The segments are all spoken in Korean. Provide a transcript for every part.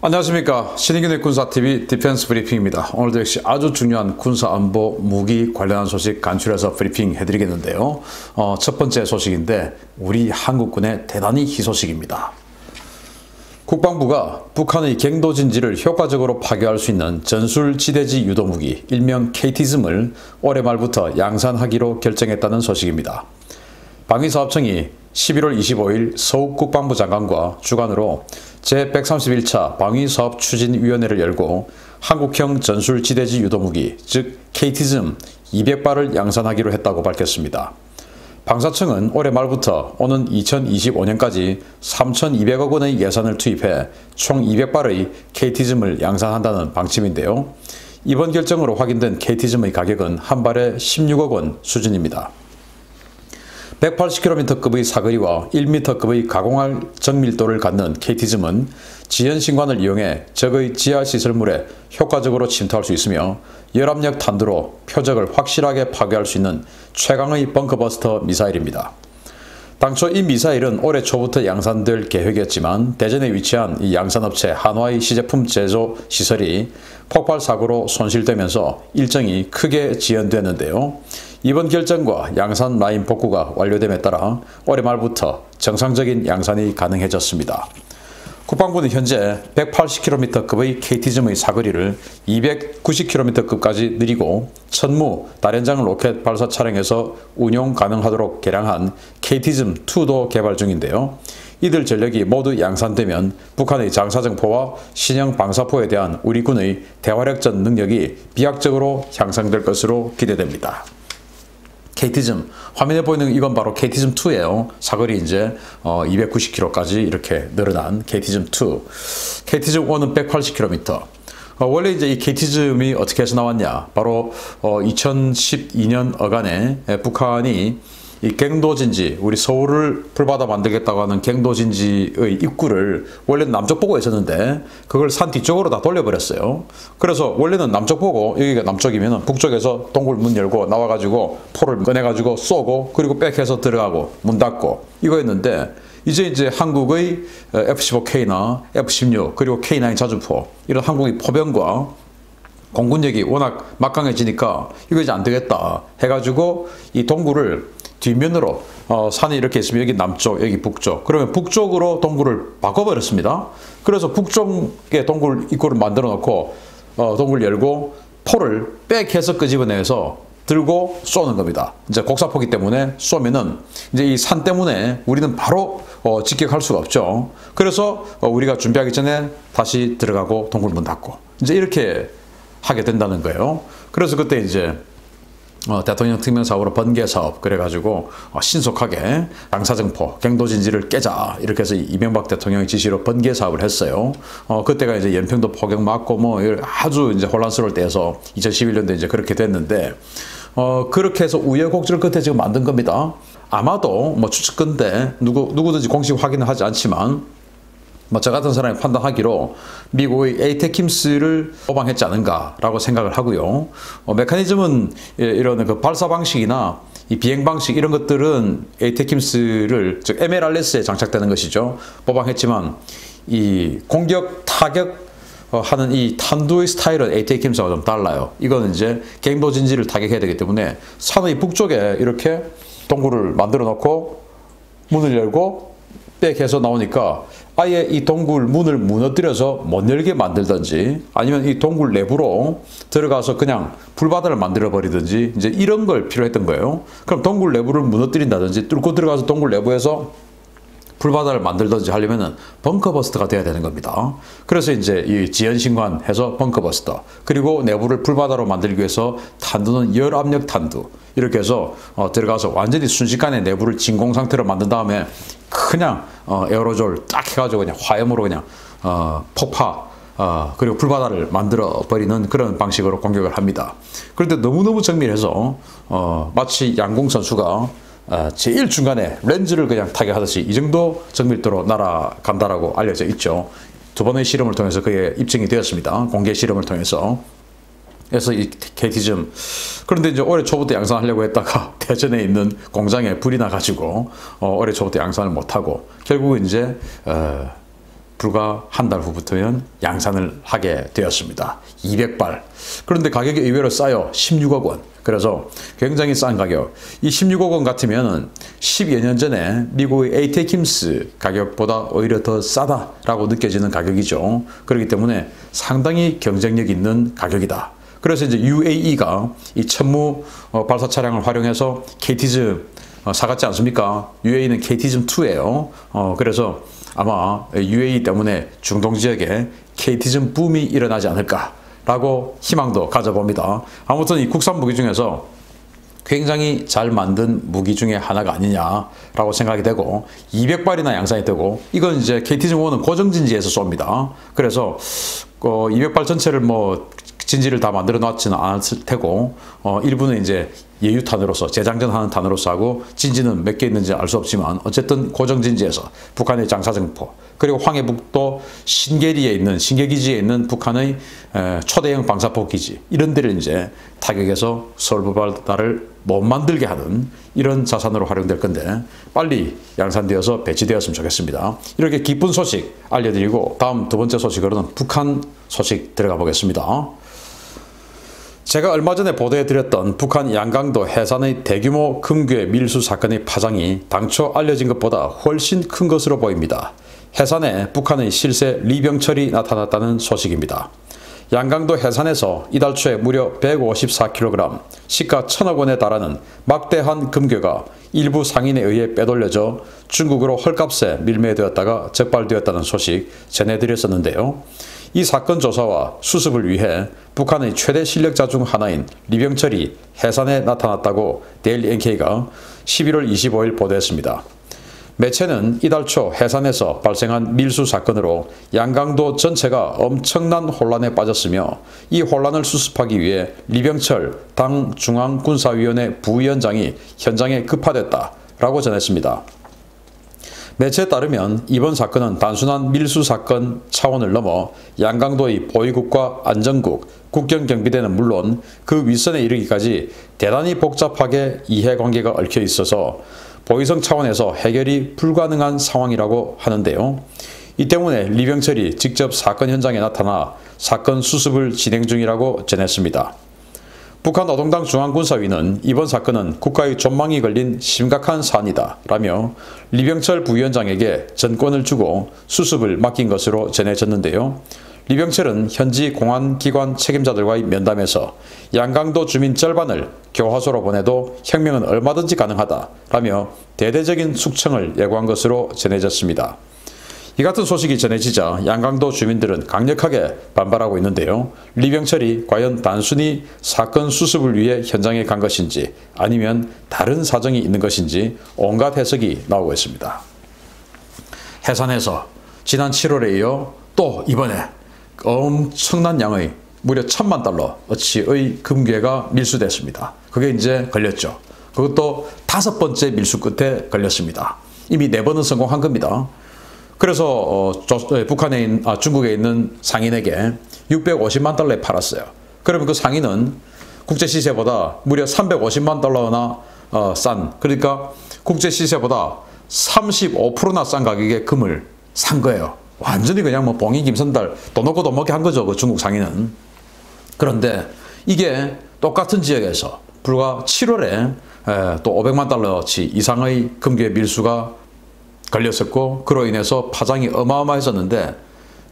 안녕하십니까. 신인균의 군사TV 디펜스 브리핑입니다. 오늘도 역시 아주 중요한 군사안보 무기 관련한 소식 간추려서 브리핑 해드리겠는데요. 첫 번째 소식인데 우리 한국군의 대단히 희소식입니다. 국방부가 북한의 갱도진지를 효과적으로 파괴할 수 있는 전술지대지 유도무기 일명 KT즘을 올해 말부터 양산하기로 결정했다는 소식입니다. 방위사업청이 11월 25일 서욱 국방부 장관과 주관으로 제131차 방위사업추진위원회를 열고 한국형 전술지대지 유도무기 즉 KT즘 200발을 양산하기로 했다고 밝혔습니다. 방사청은 올해 말부터 오는 2025년까지 3,200억 원의 예산을 투입해 총 200발의 KT즘을 양산한다는 방침인데요. 이번 결정으로 확인된 KT즘의 가격은 한 발에 16억 원 수준입니다. 180km급의 사거리와 1m급의 가공할 정밀도를 갖는 KT즘은 지연신관을 이용해 적의 지하시설물에 효과적으로 침투할 수 있으며 열압력 탄두로 표적을 확실하게 파괴할 수 있는 최강의 벙커버스터 미사일입니다. 당초 이 미사일은 올해 초부터 양산될 계획이었지만 대전에 위치한 이 양산업체 한화의 시제품 제조 시설이 폭발 사고로 손실되면서 일정이 크게 지연됐는데요. 이번 결정과 양산 라인 복구가 완료됨에 따라 올해 말부터 정상적인 양산이 가능해졌습니다. 국방부는 현재 180km급의 KT즘의 사거리를 290km급까지 늘리고 천무, 다련장 로켓 발사 차량에서 운용 가능하도록 개량한 KT즘2도 개발 중인데요. 이들 전력이 모두 양산되면 북한의 장사정포와 신형 방사포에 대한 우리 군의 대화력전 능력이 비약적으로 향상될 것으로 기대됩니다. KT즘, 화면에 보이는 이건 바로 KT즘2예요. 사거리 이제 290km까지 이렇게 늘어난 KT즘2. KT즘1은 180km. 원래 이제 이 KT즘이 어떻게 해서 나왔냐? 바로 2012년 어간에 북한이 이 갱도진지, 우리 서울을 풀받아 만들겠다고 하는 갱도진지의 입구를 원래는 남쪽 보고 있었는데 그걸 산 뒤쪽으로 다 돌려버렸어요. 그래서 원래는 남쪽 보고, 여기가 남쪽이면 북쪽에서 동굴 문 열고 나와가지고 포를 꺼내가지고 쏘고 그리고 백해서 들어가고 문 닫고 이거였는데 이제 한국의 F-15K나 F-16 그리고 K9 자주포 이런 한국의 포병과 공군력이 워낙 막강해지니까 이거 이제 안 되겠다 해가지고 이 동굴을 뒷면으로 산이 이렇게 있으면 여기 남쪽, 여기 북쪽. 그러면 북쪽으로 동굴을 바꿔버렸습니다. 그래서 북쪽에 동굴 입구를 만들어 놓고 동굴 열고 포를 백해서 끄집어내서 들고 쏘는 겁니다. 이제 곡사포기 때문에 쏘면은 이제 이 산 때문에 우리는 바로 직격할 수가 없죠. 그래서 우리가 준비하기 전에 다시 들어가고 동굴 문 닫고 이제 이렇게 하게 된다는 거예요. 그래서 그때 이제 대통령 특명사업으로 번개사업 그래가지고 신속하게 양사정포 갱도진지를 깨자 이렇게 해서 이명박 대통령의 지시로 번개사업을 했어요. 그때가 이제 연평도 포격 맞고 뭐 아주 이제 혼란스러울 때여서 2011년도에 이제 그렇게 됐는데 그렇게 해서 우여곡절 끝에 지금 만든 겁니다. 아마도 뭐 추측건데 누구든지 공식 확인을 하지 않지만 뭐 저 같은 사람이 판단하기로 미국의 에이테킴스를 모방했지 않은가라고 생각을 하고요. 메커니즘은 이런 그 발사 방식이나 이 비행 방식 이런 것들은 에이테킴스를 즉 MLRS에 장착되는 것이죠. 모방했지만 이 공격 타격 하는 이 탄두의 스타일은 에이테킴스와 좀 달라요. 이거는 이제 갱도진지를 타격해야 되기 때문에 산의 북쪽에 이렇게 동굴을 만들어 놓고 문을 열고 백해서 나오니까 아예 이 동굴 문을 무너뜨려서 못 열게 만들든지 아니면 이 동굴 내부로 들어가서 그냥 불바다를 만들어 버리든지 이제 이런 걸 필요했던 거예요. 그럼 동굴 내부를 무너뜨린다든지 뚫고 들어가서 동굴 내부에서 불바다를 만들든지 하려면은 벙커버스터가 돼야 되는 겁니다. 그래서 이제 이 지연신관 해서 벙커버스터 그리고 내부를 불바다로 만들기 위해서 탄두는 열압력 탄두 이렇게 해서 들어가서 완전히 순식간에 내부를 진공 상태로 만든 다음에 그냥 에어로졸 딱 해가지고 그냥 화염으로 그냥 폭파 그리고 불바다를 만들어 버리는 그런 방식으로 공격을 합니다. 그런데 너무너무 정밀해서 마치 양궁 선수가 제일 중간에 렌즈를 그냥 타격하듯이 이 정도 정밀도로 날아간다라고 알려져 있죠. 두 번의 실험을 통해서 그게 입증이 되었습니다. 공개 실험을 통해서. 그래서 이 KT즘 그런데 이제 올해 초부터 양산하려고 했다가 대전에 있는 공장에 불이 나가지고 올해 초부터 양산을 못하고 결국은 이제 불과 한 달 후부터는 양산을 하게 되었습니다. 200발. 그런데 가격이 의외로 싸요. 16억 원. 그래서 굉장히 싼 가격. 이 16억 원 같으면 10여 년 전에 미국의 에이테킴스 가격보다 오히려 더 싸다라고 느껴지는 가격이죠. 그렇기 때문에 상당히 경쟁력 있는 가격이다. 그래서 이제 UAE가 이 천무 발사 차량을 활용해서 KT즘 사갔지 않습니까? UAE는 KT즘2예요. 그래서 아마 UAE 때문에 중동 지역에 KT즘 붐이 일어나지 않을까라고 희망도 가져봅니다. 아무튼 이 국산 무기 중에서 굉장히 잘 만든 무기 중에 하나가 아니냐라고 생각이 되고 200발이나 양산이 되고 이건 이제 KT즘1은 고정진지에서 쏩니다. 그래서 200발 전체를 뭐 진지를 다 만들어 놨지는 않았을 테고 일부는 이제 예유탄으로서 재장전하는 탄으로서 하고 진지는 몇 개 있는지 알 수 없지만 어쨌든 고정진지에서 북한의 장사정포 그리고 황해북도 신계리에 있는 신계기지에 있는 북한의 초대형 방사포 기지 이런 데를 이제 타격해서 서울불발달을 못 만들게 하는 이런 자산으로 활용될 건데 빨리 양산되어서 배치되었으면 좋겠습니다. 이렇게 기쁜 소식 알려드리고 다음 두 번째 소식으로는 북한 소식 들어가 보겠습니다. 제가 얼마 전에 보도해드렸던 북한 양강도 해산의 대규모 금괴 밀수 사건의 파장이 당초 알려진 것보다 훨씬 큰 것으로 보입니다. 해산에 북한의 실세 리병철이 나타났다는 소식입니다. 양강도 해산에서 이달 초에 무려 154kg, 시가 1,000억 원에 달하는 막대한 금괴가 일부 상인에 의해 빼돌려져 중국으로 헐값에 밀매되었다가 적발되었다는 소식 전해드렸었는데요. 이 사건 조사와 수습을 위해 북한의 최대 실력자 중 하나인 리병철이 해산에 나타났다고 데일리 NK가 11월 25일 보도했습니다. 매체는 이달 초 해산에서 발생한 밀수 사건으로 양강도 전체가 엄청난 혼란에 빠졌으며 이 혼란을 수습하기 위해 리병철 당 중앙군사위원회 부위원장이 현장에 급파됐다라고 전했습니다. 매체에 따르면 이번 사건은 단순한 밀수 사건 차원을 넘어 양강도의 보위국과 안전국, 국경경비대는 물론 그 윗선에 이르기까지 대단히 복잡하게 이해관계가 얽혀 있어서 보위성 차원에서 해결이 불가능한 상황이라고 하는데요. 이 때문에 리병철이 직접 사건 현장에 나타나 사건 수습을 진행 중이라고 전했습니다. 북한 노동당 중앙군사위는 이번 사건은 국가의 존망이 걸린 심각한 사안이다 라며 리병철 부위원장에게 전권을 주고 수습을 맡긴 것으로 전해졌는데요. 리병철은 현지 공안기관 책임자들과의 면담에서 양강도 주민 절반을 교화소로 보내도 혁명은 얼마든지 가능하다 라며 대대적인 숙청을 예고한 것으로 전해졌습니다. 이 같은 소식이 전해지자 양강도 주민들은 강력하게 반발하고 있는데요. 리병철이 과연 단순히 사건 수습을 위해 현장에 간 것인지 아니면 다른 사정이 있는 것인지 온갖 해석이 나오고 있습니다. 해산에서 지난 7월에 이어 또 이번에 엄청난 양의 무려 1,000만 달러어치의 금괴가 밀수됐습니다. 그게 이제 걸렸죠. 그것도 5번째 밀수 끝에 걸렸습니다. 이미 4번은 성공한 겁니다. 그래서 중국에 있는 상인에게 650만 달러에 팔았어요. 그러면 그 상인은 국제 시세보다 무려 350만 달러나 싼, 그러니까 국제 시세보다 35%나 싼 가격에 금을 산 거예요. 완전히 그냥 뭐 봉이 김선달 돈 넣고 돈 먹게 한 거죠. 그 중국 상인은. 그런데 이게 똑같은 지역에서 불과 7월에 또 500만 달러치 이상의 금괴 밀수가 걸렸었고 그로 인해서 파장이 어마어마했었는데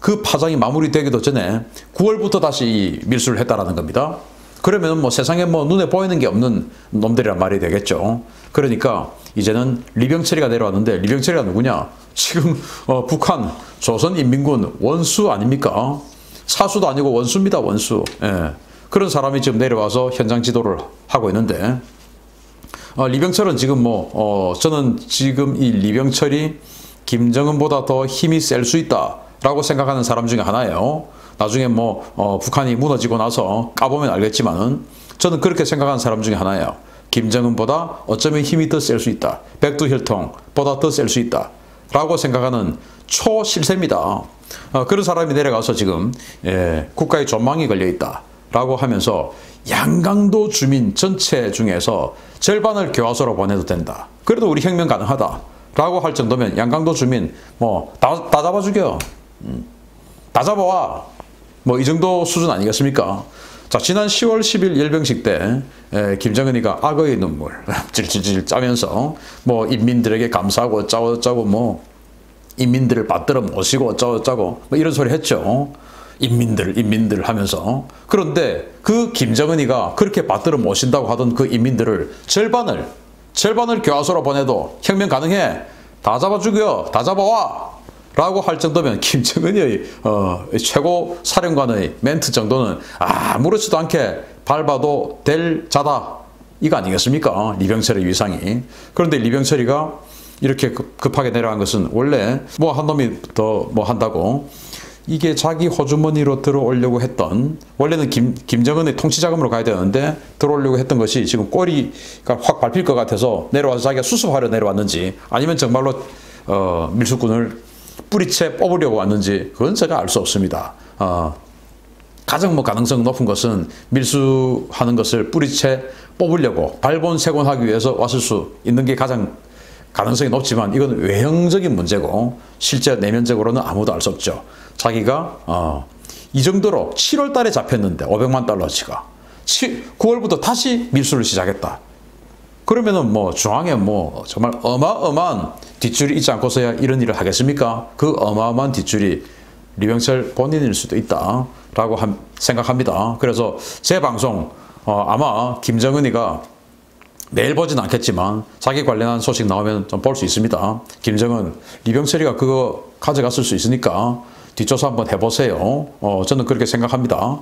그 파장이 마무리되기도 전에 9월부터 다시 이 밀수를 했다라는 겁니다. 그러면 뭐 세상에 뭐 눈에 보이는 게 없는 놈들이란 말이 되겠죠. 그러니까 이제는 리병철이가 내려왔는데 리병철이가 누구냐? 지금 북한 조선인민군 원수 아닙니까? 사수도 아니고 원수입니다. 원수. 예. 그런 사람이 지금 내려와서 현장 지도를 하고 있는데 리병철은 지금 저는 지금 이 리병철이 김정은보다 더 힘이 셀 수 있다라고 생각하는 사람 중에 하나예요. 나중에 북한이 무너지고 나서 까보면 알겠지만은 저는 그렇게 생각하는 사람 중에 하나예요. 김정은보다 어쩌면 힘이 더 셀 수 있다. 백두혈통보다 더 셀 수 있다. 라고 생각하는 초실세입니다. 그런 사람이 내려가서 지금 국가의 존망이 걸려있다. 라고 하면서 양강도 주민 전체 중에서 절반을 교화소로 보내도 된다. 그래도 우리 혁명 가능하다. 라고 할 정도면 양강도 주민 다 잡아 죽여. 다 잡아와. 뭐 이 정도 수준 아니겠습니까? 자, 지난 10월 10일 열병식 때 김정은이가 악의 눈물 질질질 짜면서 뭐 인민들에게 감사하고 어쩌고 뭐 인민들을 받들어 모시고 어쩌고 뭐 이런 소리 했죠. 인민들 하면서. 그런데 그 김정은이가 그렇게 받들어 모신다고 하던 그 인민들을 절반을 교화소로 보내도 혁명 가능해. 다 잡아 죽여. 다 잡아와. 라고 할 정도면 김정은의 최고 사령관의 멘트 정도는 아무렇지도 않게 밟아도 될 자다. 이거 아니겠습니까? 리병철의 위상이. 그런데 리병철이가 이렇게 급하게 내려간 것은 원래 뭐 한 놈이 더 뭐 한다고 이게 자기 호주머니로 들어오려고 했던, 원래는 김정은의 통치자금으로 가야 되는데 들어오려고 했던 것이 지금 꼬리가 확 밟힐 것 같아서 내려와서 자기가 수습하려 내려왔는지 아니면 정말로 밀수꾼을 뿌리채 뽑으려고 왔는지 그건 제가 알 수 없습니다. 가장 뭐 가능성 높은 것은 밀수하는 것을 뿌리채 뽑으려고 발본색원하기 위해서 왔을 수 있는 게 가장 가능성이 높지만 이건 외형적인 문제고 실제 내면적으로는 아무도 알 수 없죠. 자기가 이 정도로 7월 달에 잡혔는데 500만 달러치가 9월부터 다시 밀수를 시작했다. 그러면은 뭐 중앙에 뭐 정말 어마어마한 뒷줄이 있지 않고서야 이런 일을 하겠습니까? 그 어마어마한 뒷줄이 리병철 본인일 수도 있다라고 생각합니다. 그래서 제 방송 아마 김정은이가 매일 보진 않겠지만 자기 관련한 소식 나오면 좀 볼 수 있습니다. 김정은, 리병철이가 그거 가져갔을 수 있으니까 뒷조사 한번 해보세요. 저는 그렇게 생각합니다.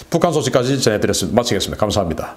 북한 소식까지 전해드렸습니다. 마치겠습니다. 감사합니다.